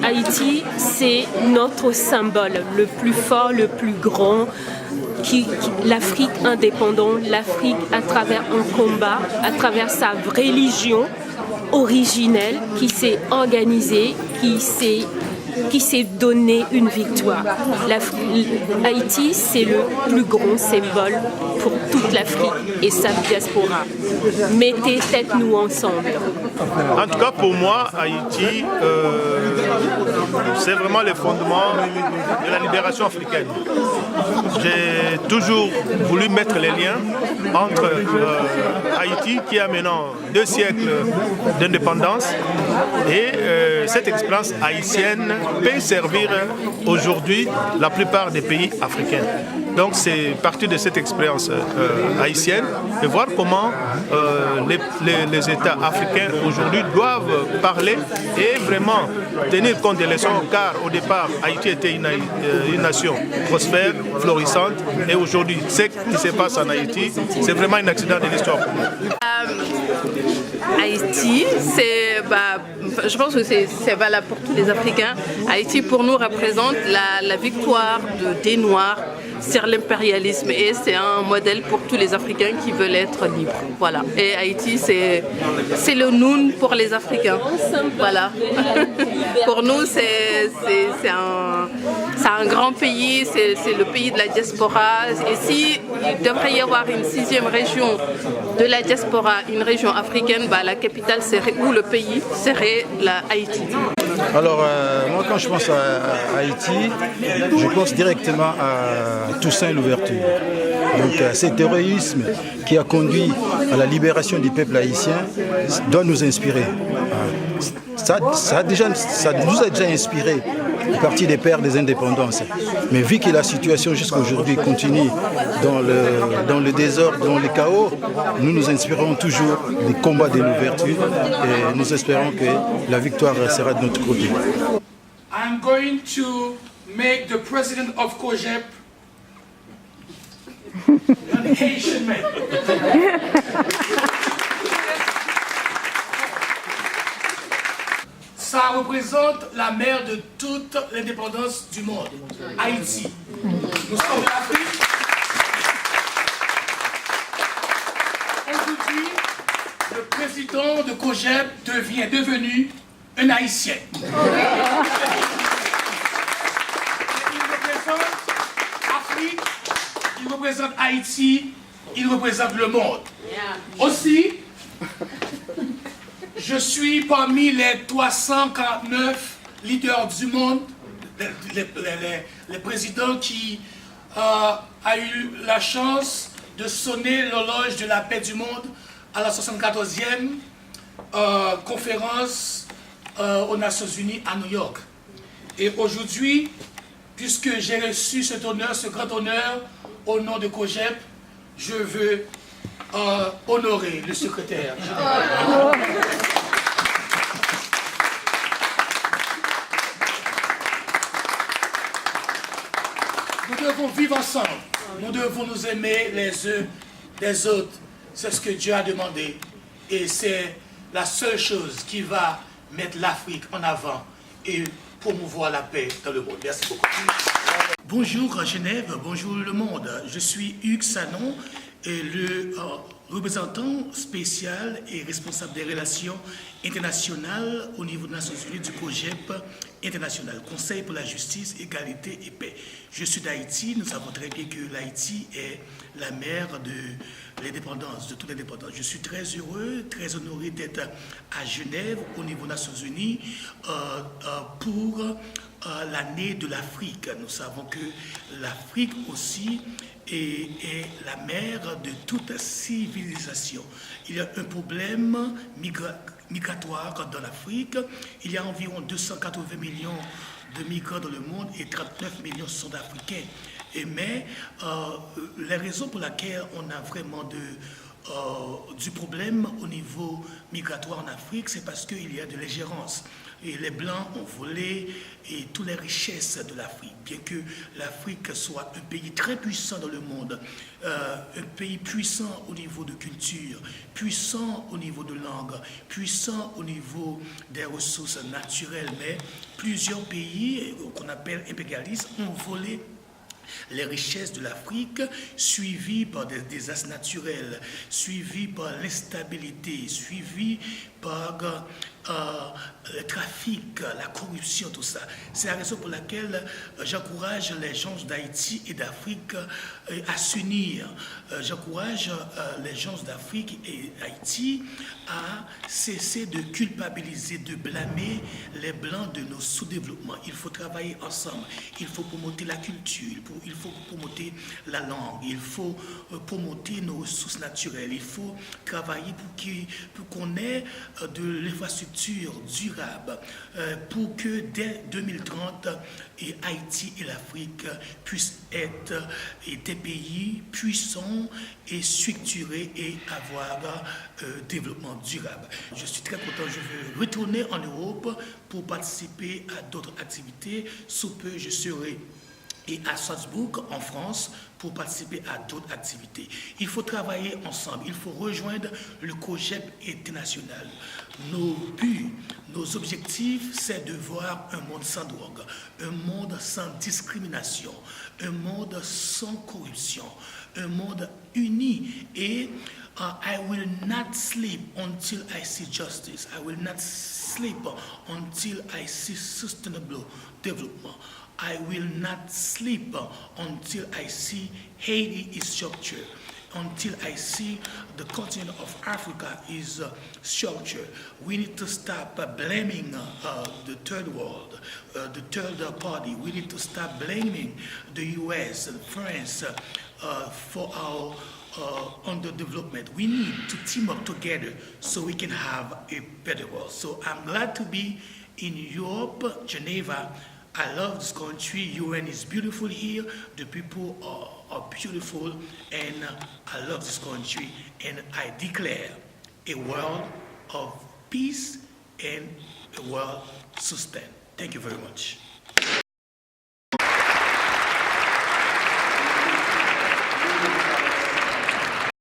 Haïti, c'est notre symbole, le plus fort, le plus grand, l'Afrique indépendante, l'Afrique à travers un combat, à travers sa religion originelle, qui s'est organisée, qui s'est donné une victoire. Haïti, c'est le plus grand symbole pour toute l'Afrique et sa diaspora. Mettez tête-nous ensemble. En tout cas, pour moi, Haïti, c'est vraiment le fondement de la libération africaine. J'ai toujours voulu mettre les liens entre Haïti, qui a maintenant 2 siècles d'indépendance, et cette expérience haïtienne peut servir aujourd'hui la plupart des pays africains. Donc c'est partir de cette expérience haïtienne de voir comment les États africains aujourd'hui doivent parler et vraiment tenir compte des leçons, car au départ Haïti était une nation prospère, florissante, et aujourd'hui ce qui se passe en Haïti, c'est vraiment un accident de l'histoire pour nous. Haïti, je pense que c'est valable pour tous les Africains. Haïti, pour nous, représente la victoire des Noirs sur l'impérialisme, et c'est un modèle pour tous les Africains qui veulent être libres. Voilà. Et Haïti, c'est le Noun pour les Africains. Voilà. Pour nous, c'est un grand pays, c'est le pays de la diaspora. Et s'il devrait y avoir une 6e région de la diaspora, une région africaine, la capitale serait, ou le pays serait Haïti. Alors, moi, quand je pense à Haïti, je pense directement à Toussaint Louverture. Donc, cet héroïsme qui a conduit à la libération du peuple haïtien doit nous inspirer. Ça nous a déjà inspiré à partir des pères des indépendances. Mais vu que la situation jusqu'à aujourd'hui continue dans le désordre, dans le chaos, nous inspirons toujours des combats de l'ouverture et nous espérons que la victoire sera de notre côté. I'm going to make the president of COGEP an Haitian man. Ça représente la mère de toute l'indépendance du monde, Haïti. Nous sommes l'Afrique. Aujourd'hui, le président de COGEP est devenu un Haïtien. Il représente l'Afrique, il représente Haïti, il représente le monde. Aussi, je suis parmi les 349 leaders du monde, les présidents qui a eu la chance de sonner l'horloge de la paix du monde à la 74e conférence aux Nations Unies à New York. Et aujourd'hui, puisque j'ai reçu cet honneur, ce grand honneur, au nom de COGEP, je veux honorer le secrétaire général. Nous devons vivre ensemble. Nous devons nous aimer les uns des autres. C'est ce que Dieu a demandé. Et c'est la seule chose qui va mettre l'Afrique en avant et promouvoir la paix dans le monde. Merci beaucoup. Bonjour Genève, bonjour le monde. Je suis Hugues Sanon, et le représentant spécial et responsable des relations internationales au niveau des Nations Unies du COGEP international, Conseil pour la justice, égalité et paix. Je suis d'Haïti, nous savons très bien que l'Haïti est la mère de l'indépendance, de toute l'indépendance. Je suis très heureux, très honoré d'être à Genève, au niveau des Nations Unies, pour l'année de l'Afrique. Nous savons que l'Afrique aussi est la mère de toute civilisation. Il y a un problème migratoire dans l'Afrique. Il y a environ 280 millions de migrants dans le monde et 39 millions sont africains. Mais les raisons pour lesquelles on a vraiment du problème au niveau migratoire en Afrique, c'est parce qu'il y a de l'ingérence. Et les Blancs ont volé et toutes les richesses de l'Afrique. Bien que l'Afrique soit un pays très puissant dans le monde, un pays puissant au niveau de culture, puissant au niveau de langue, puissant au niveau des ressources naturelles, mais plusieurs pays qu'on appelle impérialistes ont volé les richesses de l'Afrique, suivies par des désastres naturels, suivies par l'instabilité, suivies par le trafic, la corruption, tout ça. C'est la raison pour laquelle j'encourage les gens d'Haïti et d'Afrique à s'unir. J'encourage les gens d'Afrique et d'Haïti à cesser de culpabiliser, de blâmer les Blancs de nos sous-développements. Il faut travailler ensemble. Il faut promouvoir la culture, il faut promouvoir la langue, il faut promouvoir nos ressources naturelles. Il faut travailler pour qu'on ait de l'infrastructure durable, pour que dès 2030, Haïti et l'Afrique puissent être des pays puissants et structurés et avoir développement durable. Je suis très content, je veux retourner en Europe pour participer à d'autres activités. Sous peu, je serai à Salzbourg, en France, pour participer à d'autres activités. Il faut travailler ensemble, il faut rejoindre le COGEP international. Nos buts, nos objectifs, c'est de voir un monde sans drogue, un monde sans discrimination, un monde sans corruption, un monde uni. Et I will not sleep until I see justice. I will not sleep until I see sustainable development. I will not sleep until I see Haiti is structured, until I see the continent of Africa is structured. We need to stop blaming the third world, the third party. We need to stop blaming the US and France for our underdevelopment. We need to team up together so we can have a better world. So I'm glad to be in Europe, Geneva. I love this country. UN is beautiful here. The people are beautiful, and I love this country. And I declare a world of peace and a world sustained. Thank you very much.